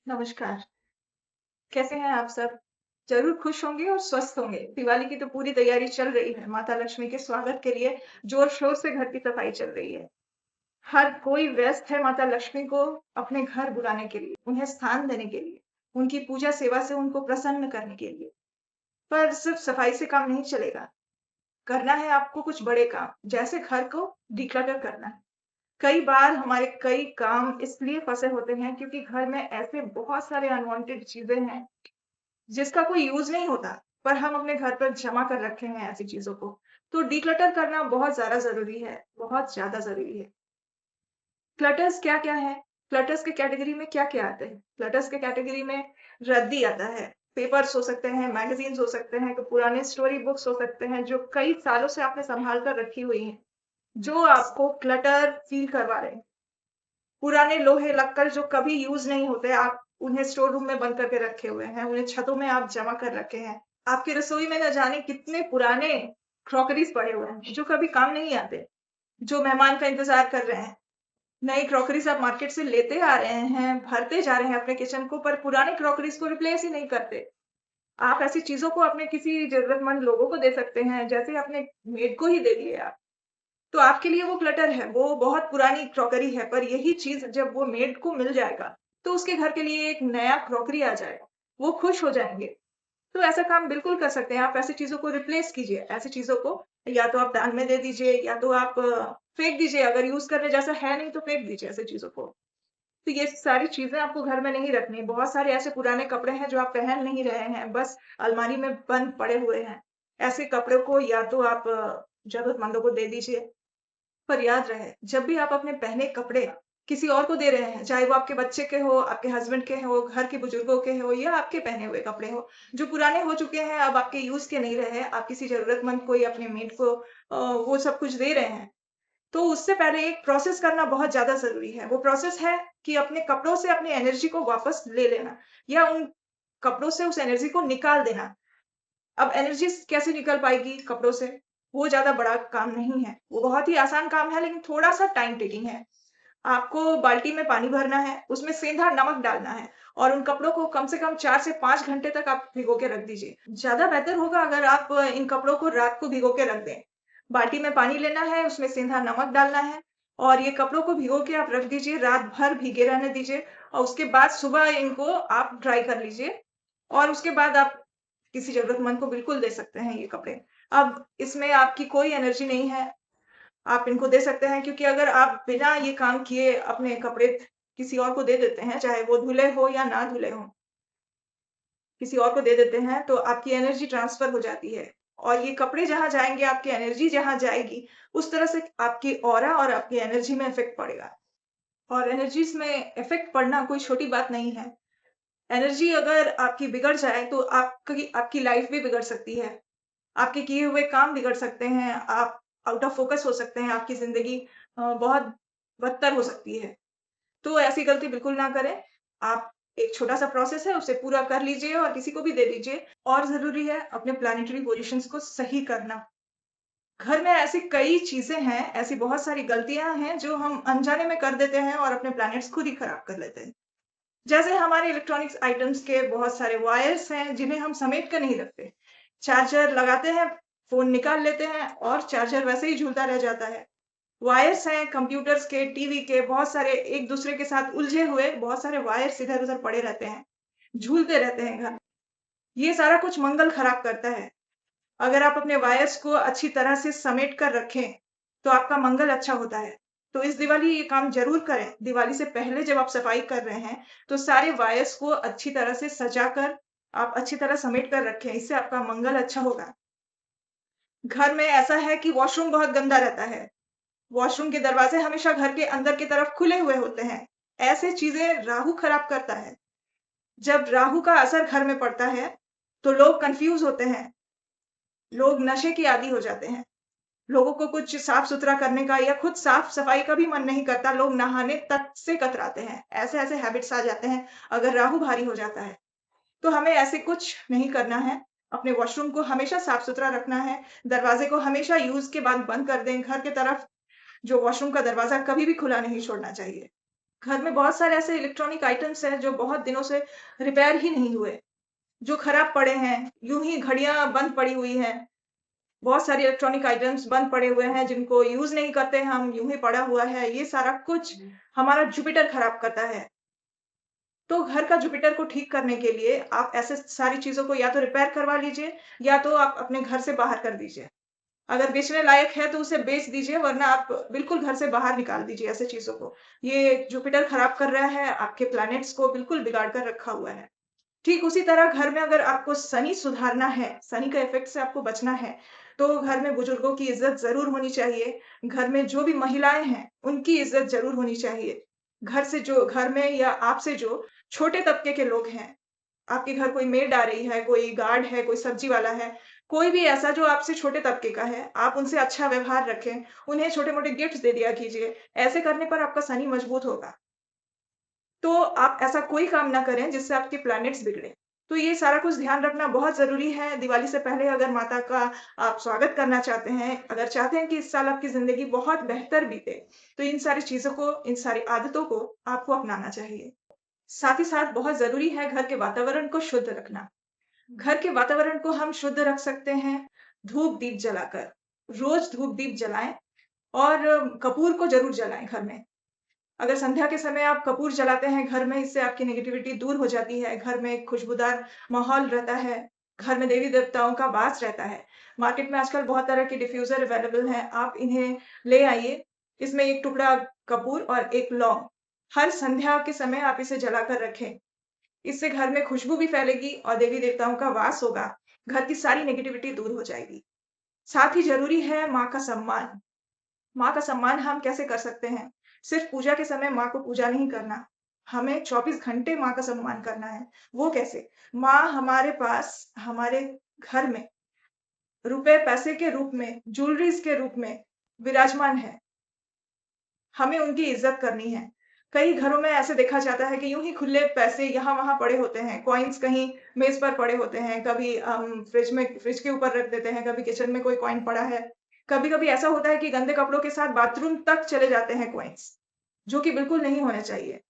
नमस्कार, कैसे हैं आप सब? ज़रूर खुश होंगे और स्वस्थ होंगे। दिवाली की तो पूरी तैयारी चल रही है, माता लक्ष्मी के स्वागत के लिए ज़ोर-शोर से घर की सफाई चल रही है। हर कोई व्यस्त है माता लक्ष्मी को अपने घर बुलाने के लिए, उन्हें स्थान देने के लिए, उनकी पूजा सेवा से उनको प्रसन्न करने के लिए। पर सिर्फ सफाई से काम नहीं चलेगा, करना है आपको कुछ बड़े काम, जैसे घर को डिक्लटर करना है। कई बार हमारे कई काम इसलिए फँसे होते हैं क्योंकि घर में ऐसे बहुत सारे अनवांटेड चीज़ें हैं जिसका कोई यूज़ नहीं होता, पर हम अपने घर पर जमा कर रखे हैं ऐसी चीज़ों को। तो डिक्लटर करना बहुत ज़्यादा ज़रूरी है, बहुत ज़्यादा ज़रूरी है। क्लटर्स क्या-क्या हैं? क्लटर्स के कैटेगरी में क्या-क्या आते हैं? क्लटर्स के कैटेगरी में रद्दी आता है, पेपर्स हो सकते हैं, मैगज़ीन्स हो सकते हैं, पुराने स्टोरी बुक्स हो सकते हैं, जो कई सालों से आपने सँभाल कर रखी हुई हैं, जो आपको क्लटर फ़ील करवा रहे हैं। पुराने लोहे लक्कड़ जो कभी यूज़ नहीं होते, आप उन्हें स्टोर रूम में बंद करके रखे हुए हैं, उन्हें छतों में आप जमा कर रखे हैं। आपकी रसोई में न जाने कितने पुराने क्रॉकरीज़ पड़े हुए हैं, जो कभी काम नहीं आते, जो मेहमान का इंतज़ार कर रहे हैं। नई क्रॉकरीज़ आप मार्केट से लेते आ रहे हैं, भरते जा रहे हैं अपने किचन को, पर पुराने क्रॉकरीज़ को रिप्लेस ही नहीं करते। आप ऐसी चीज़ों को अपने किसी ज़रूरतमंद लोगों को दे सकते हैं, जैसे अपने मेड को ही दे दिए आप। तो आपके लिए वो क्लटर है, वो बहुत पुरानी क्रॉकरी है, पर यही चीज़ जब वो मेड को मिल जाएगा, तो उसके घर के लिए एक नया क्रॉकरी आ जाएगा। वो खुश हो जाएँगे। तो ऐसा काम बिल्कुल कर सकते हैं, आप ऐसी चीज़ों को रिप्लेस कीजिए। ऐसी चीज़ों को या तो आप दान में दे दीजिए या तो आप फेंक दीजिए, अगर यूज़ करने जैसा है नहीं तो फेंक दीजिए ऐसी चीज़ों को। तो ये सारी चीज़ें आपको घर में नहीं रखनी। बहुत सारे ऐसे पुराने कपड़े हैं जो आप पहन नहीं रहे हैं, बस अलमारी में बंद पड़े हुए हैं। ऐसे कपड़ों को या तो आप ज़रूरतमंदों को दे दीजिए, पर याद रहे, जब भी आप अपने पहने कपड़े किसी और को दे रहे हैं, चाहे वो आपके बच्चे के हो, आपके हस्बैंड के हो, घर के बुजुर्गों के हो या आपके पहने हुए कपड़े हो, जो पुराने हो चुके हैं, अब आपके यूज़ के नहीं रहे, आप किसी ज़रूरतमंद को या अपने मेड को वो सब कुछ दे रहे हैं, तो उससे पहले एक प्रोसेस करना बहुत ज़्यादा ज़रूरी है। वो प्रोसेस है कि अपने कपड़ों से अपनी एनर्जी को वापस ले लेना या उन कपड़ों से उस एनर्जी को निकाल देना। अब एनर्जी कैसे निकल पाएगी कपड़ों से? वो ज़्यादा बड़ा काम नहीं है। वो बहुत ही आसान काम है लेकिन थोड़ा-सा टाइम टेकिंग है। आपको बाल्टी में पानी भरना है, उसमें सेंधा नमक डालना है और उन कपड़ों को कम से कम 4 से 5 घंटे तक आप भिगो के रख दीजिए। ज़्यादा बेहतर होगा अगर आप इन कपड़ों को रात को भिगो के रख दें। बाल्टी में पानी लेना है, उसमें सेंधा नमक डालना है और ये कपड़ों को भिगो के आप रख दीजिए, रात भर भीगे रहने दीजिए और उसके बाद सुबह इनको आप ड्राई कर लीजिए और उसके बाद आप किसी ज़रूरतमंद को बिल्कुल दे सकते हैं ये कपड़े। अब इसमें आपकी कोई एनर्जी नहीं है, आप इनको दे सकते हैं क्योंकि अगर आप बिना ये काम किए अपने कपड़े किसी और को दे देते हैं, चाहे वो धुले हो या ना धुले हों, किसी और को दे देते हैं, तो आपकी एनर्जी ट्रांसफ़र हो जाती है और ये कपड़े जहाँ जाएँगे, आपकी एनर्जी जहाँ जाएगी, उस तरह से आपकी ऑरा और आपकी एनर्जी में इफ़ेक्ट पड़ेगा और एनर्जीज़ में इफ़ेक्ट पड़ना कोई छोटी बात नहीं है। एनर्जी अगर आपकी बिगड़ जाए, तो आपकी आपकी लाइफ़ भी बिगड़ सकती है। आपके किए हुए काम बिगड़ सकते हैं, आप आउट ऑफ फ़ोकस हो सकते हैं, आपकी ज़िंदगी बहुत बदतर हो सकती है। तो ऐसी गलती बिल्कुल ना करें। आप एक छोटा-सा प्रोसेस है, उसे पूरा कर लीजिए और किसी को भी दे दीजिए और ज़रूरी है अपने प्लैनेटरी पोज़ीशंस को सही करना। घर में ऐसी कई चीज़ें हैं, ऐसी बहुत सारी गलतियाँ हैं जो हम अनजाने में कर देते हैं और अपने प्लैनेट्स खुद ही खराब कर लेते हैं। जैसे हमारे इलेक्ट्रॉनिक्स आइटम्स के बहुत सारे वायर्स हैं, जिन्हें हम समेट कर नहीं रखते। चार्जर लगाते हैं, फ़ोन निकाल लेते हैं और चार्जर वैसे ही झूलता रह जाता है। वायर्स हैं कंप्यूटर्स के, टीवी के, बहुत सारे एक-दूसरे के साथ उलझे हुए बहुत सारे वायर्स इधर-उधर पड़े रहते हैं, झूलते रहते हैं घर। ये सारा कुछ मंगल खराब करता है। अगर आप अपने वायर्स को अच्छी तरह से समेट कर रखें, तो आपका मंगल अच्छा होता है। तो इस दिवाली ये काम ज़रूर करें। दिवाली से पहले जब आप सफाई कर रहे हैं, तो सारे वायर्स को अच्छी तरह से सजा कर, आप अच्छी तरह समेट कर रखें, इससे आपका मंगल अच्छा होगा। घर में ऐसा है कि वॉशरूम बहुत गंदा रहता है। वॉशरूम के दरवाजे हमेशा घर के अंदर की तरफ खुले हुए होते हैं। ऐसे चीज़ें राहु खराब करता है। जब राहु का असर घर में पड़ता है, तो लोग कन्फ्यूज़ होते हैं, लोग नशे की आदी हो जाते हैं। लोगों को कुछ साफ-सुथरा करने का या खुद साफ-सफाई का भी मन नहीं करता, लोग नहाने तक से कतराते हैं। ऐसे-ऐसे हैबिट्स आ जाते हैं, अगर राहु भारी हो जाता है। तो हमें ऐसे कुछ नहीं करना है। अपने वॉशरूम को हमेशा साफ-सुथरा रखना है, दरवाज़े को हमेशा यूज़ के बाद बंद कर दें, घर की तरफ जो वॉशरूम का दरवाज़ा कभी भी खुला नहीं छोड़ना चाहिए। घर में बहुत सारे ऐसे इलेक्ट्रॉनिक आइटम्स हैं जो बहुत दिनों से रिपेयर ही नहीं हुए, जो खराब पड़े हैं, यूँ ही घड़ियाँ बंद पड़ी हुई हैं। बहुत सारे इलेक्ट्रॉनिक आइटम्स बंद पड़े हुए हैं जिनको यूज़ नहीं करते हम, यूँ ही पड़ा हुआ है। ये सारा कुछ हमारा जुपिटर खराब करता है। तो घर का जुपिटर को ठीक करने के लिए आप ऐसे सारी चीज़ों को या तो रिपेयर करवा लीजिए या तो आप अपने घर से बाहर कर दीजिए। अगर बेचने लायक है तो उसे बेच दीजिए वरना आप बिल्कुल घर से बाहर निकाल दीजिए ऐसे चीज़ों को। ये जुपिटर खराब कर रहा है, आपके प्लैनेट्स को बिल्कुल बिगाड़ कर रखा हुआ है। ठीक उसी तरह घर में अगर आपको शनि सुधारना है, शनि का इफ़ेक्ट से आपको बचना है, तो घर में बुजुर्गों की इज़्ज़त ज़रूर होनी चाहिए। घर में जो भी महिलाएँ हैं, उनकी इज़्ज़त ज़रूर होनी चाहिए। घर में या आपसे जो छोटे तबके के लोग हैं, आपके घर कोई मेड आ रही है, कोई गार्ड है, कोई सब्ज़ी वाला है, कोई भी ऐसा जो आपसे छोटे तबके का है, आप उनसे अच्छा व्यवहार रखें, उन्हें छोटे-मोटे गिफ्ट्स दे दिया कीजिए। ऐसे करने पर आपका शनि मजबूत होगा। तो आप ऐसा कोई काम ना करें जिससे आपके प्लैनेट्स बिगड़े। तो ये सारा कुछ ध्यान रखना बहुत ज़रूरी है। दिवाली से पहले अगर माता का आप स्वागत करना चाहते हैं, अगर चाहते हैं कि इस साल आपकी ज़िंदगी बहुत बेहतर बीते, तो इन सारी चीज़ों को, इन सारी आदतों को आपको अपनाना चाहिए। साथ ही साथ बहुत ज़रूरी है घर के वातावरण को शुद्ध रखना। घर के वातावरण को हम शुद्ध रख सकते हैं धूप-दीप जलाकर। रोज़ धूप-दीप जलाएँ और कपूर को ज़रूर जलाएँ घर में। अगर संध्या के समय आप कपूर जलाते हैं घर में, इससे आपकी नेगेटिविटी दूर हो जाती है, घर में एक खुशबूदार माहौल रहता है, घर में देवी-देवताओं का वास रहता है। मार्केट में आजकल बहुत तरह के डिफ्यूज़र अवेलेबल हैं, आप इन्हें ले आइए। इसमें 1 टुकड़ा कपूर और 1 लौंग, हर संध्या के समय आप इसे जलाकर रखें। इससे घर में खुशबू भी फैलेगी और देवी-देवताओं का वास होगा, घर की सारी नेगेटिविटी दूर हो जाएगी। साथ ही ज़रूरी है माँ का सम्मान। माँ का सम्मान हम कैसे कर सकते हैं? सिर्फ़ पूजा के समय माँ को पूजा नहीं करना, हमें 24 घंटे माँ का सम्मान करना है। वो कैसे? माँ हमारे पास, हमारे घर में रुपए, पैसे के रूप में, ज्वेलरीज़ के रूप में विराजमान है। हमें उनकी इज़्ज़त करनी है। कई घरों में ऐसे देखा जाता है कि यूँ ही खुले पैसे यहाँ-वहाँ पड़े होते हैं, कॉइन्स कहीं मेज़ पर पड़े होते हैं, कभी फ्रिज के ऊपर रख देते हैं, कभी किचन में कोई कॉइन पड़ा है। कभी-कभी ऐसा होता है कि गंदे कपड़ों के साथ बाथरूम तक चले जाते हैं कॉइन्स, जो कि बिल्कुल नहीं होने चाहिए।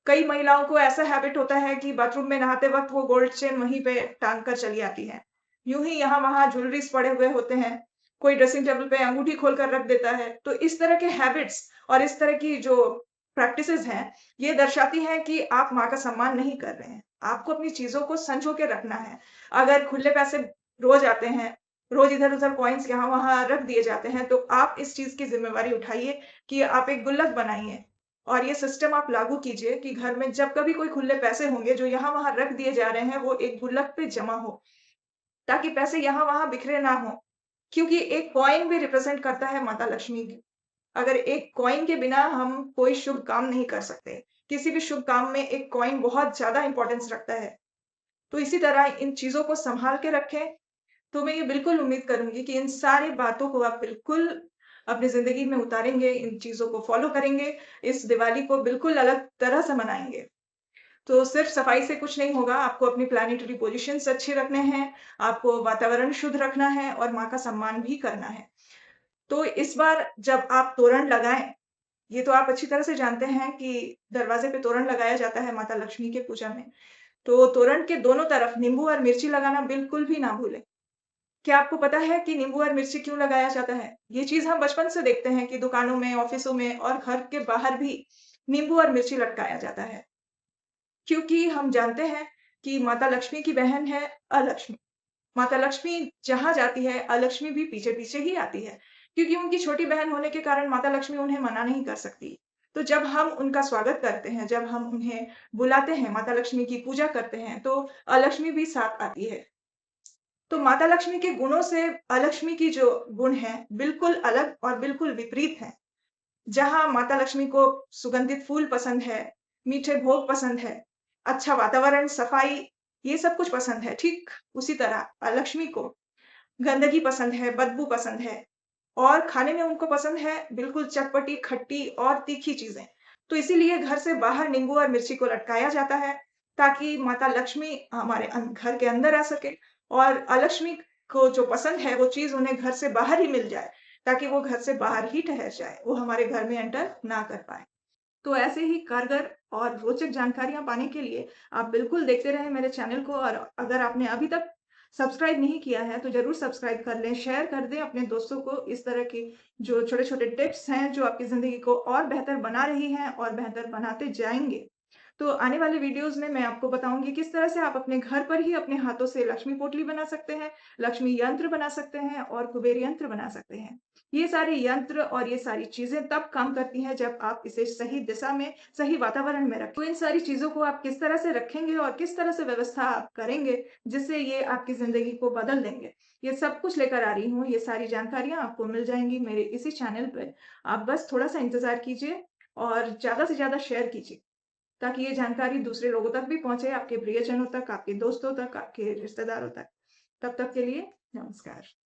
कई महिलाओं को ऐसा हैबिट होता है कि बाथरूम में नहाते वक़्त वो गोल्ड चेन वहीं पे टाँग कर चली आती हैं। यूँ ही यहाँ-वहाँ ज्वेलरीज़ पड़े हुए होते हैं, कोई ड्रेसिंग टेबल पे अंगूठी खोल कर रख देता है। तो इस तरह के हैबिट्स और इस तरह की जो प्रैक्टिसेज़ हैं, ये दर्शाती हैं कि आप माँ का सम्मान नहीं कर रहे हैं। आपको अपनी चीज़ों को संजो के रखना है। अगर खुले पैसे रोज़ आते हैं, रोज़ इधर-उधर कॉइन्स यहाँ-वहाँ रख दिए जाते हैं, तो आप इस चीज़ की ज़िम्मेवारी उठाइए कि आप एक गुल्लक बनाइए और ये सिस्टम आप लागू कीजिए कि घर में जब कभी कोई खुले पैसे होंगे, जो यहाँ-वहाँ रख दिए जा रहे हैं, वो एक गुल्लक पे जमा हो, ताकि पैसे यहाँ-वहाँ बिखरे ना हों। क्योंकि एक कॉइन भी रिप्रेज़ेंट करता है माता लक्ष्मी की। अगर एक कॉइन के बिना हम कोई शुभ काम नहीं कर सकते। किसी भी शुभ काम में एक कॉइन बहुत ज़्यादा इम्पोर्टेंस रखता है। तो इसी तरह इन चीज़ों को सँभाल के रखें, तो मैं ये बिल्कुल उम्मीद करूँगी कि इन सारी बातों को आप बिल्कुल अपनी ज़िंदगी में उतारेंगे, इन चीज़ों को फ़ॉलो करेंगे, इस दिवाली को बिल्कुल अलग तरह से मनाएँगे। तो सिर्फ़ सफाई से कुछ नहीं होगा, आपको अपनी प्लैनेटरी पोज़ीशंस अच्छे रखने हैं, आपको वातावरण शुद्ध रखना है और माँ का सम्मान भी करना है। तो इस बार जब आप तोरण लगाएँ, ये तो आप अच्छी तरह से जानते हैं कि दरवाज़े पे तोरण लगाया जाता है माता लक्ष्मी के पूजा में। तो तोरण के दोनों तरफ नींबू और मिर्ची लगाना बिल्कुल भी ना भूलें। क्या आपको पता है कि नींबू और मिर्ची क्यों लगाया जाता है? ये चीज़ हम बचपन से देखते हैं कि दुकानों में, ऑफ़िसों में और घर के बाहर भी नींबू और मिर्ची लटकाया जाता है। क्योंकि हम जानते हैं कि माता लक्ष्मी की बहन है अलक्ष्मी। माता लक्ष्मी जहाँ जाती है, अलक्ष्मी भी पीछे-पीछे ही आती है, क्योंकि उनकी छोटी बहन होने के कारण माता लक्ष्मी उन्हें मना नहीं कर सकती। तो जब हम उनका स्वागत करते हैं, जब हम उन्हें बुलाते हैं, माता लक्ष्मी की पूजा करते हैं, तो अलक्ष्मी भी साथ आती है। तो माता लक्ष्मी के गुणों से अलक्ष्मी की जो गुण हैं, बिल्कुल अलग और बिल्कुल विपरीत हैं। जहाँ माता लक्ष्मी को सुगंधित फूल पसंद है, मीठे भोग पसंद है, अच्छा वातावरण, सफाई, ये सब कुछ पसंद है, ठीक उसी तरह अलक्ष्मी को गंदगी पसंद है, बदबू पसंद है और खाने में उनको पसंद है बिल्कुल चटपटी, खट्टी और तीखी चीज़ें। तो इसीलिए घर से बाहर नींबू और मिर्ची को लटकाया जाता है, ताकि माता लक्ष्मी हमारे घर के अंदर आ सके और अलक्ष्मी को जो पसंद है, वो चीज़ उन्हें घर से बाहर ही मिल जाए, ताकि वो घर से बाहर ही ठहर जाए, वो हमारे घर में एंटर ना कर पाएँ। तो ऐसे ही कारगर और रोचक जानकारियाँ पाने के लिए आप बिल्कुल देखते रहें मेरे चैनल को, और अगर आपने अभी तक सब्सक्राइब नहीं किया है, तो ज़रूर सब्सक्राइब कर लें, शेयर कर दें अपने दोस्तों को। इस तरह की जो छोटे-छोटे टिप्स हैं, जो आपकी ज़िंदगी को और बेहतर बना रही हैं और बेहतर बनाते जाएँगे। तो आने वाले वीडियोज़ में मैं आपको बताऊँगी किस तरह से आप अपने घर पर ही अपने हाथों से लक्ष्मी पोटली बना सकते हैं, लक्ष्मी यंत्र बना सकते हैं और कुबेर यंत्र बना सकते हैं। ये सारे यंत्र और ये सारी चीज़ें तब काम करती हैं जब आप इसे सही दिशा में, सही वातावरण में रखें। तो इन सारी चीज़ों को आप किस तरह से रखेंगे और किस तरह से व्यवस्था आप करेंगे, जिससे ये आपकी ज़िंदगी को बदल देंगे। ये सब कुछ लेकर आ रही हूँ, ये सारी जानकारियाँ आपको मिल जाएँगी मेरे इसी चैनल पे। आप बस थोड़ा-सा इंतज़ार कीजिए और ज़्यादा से ज़्यादा शेयर कीजिए, ताकि ये जानकारी दूसरे लोगों तक भी पहुँचे, आपके प्रियजनों तक, आपके दोस्तों तक, आपके रिश्तेदारों तक। तब तक के लिए नमस्कार।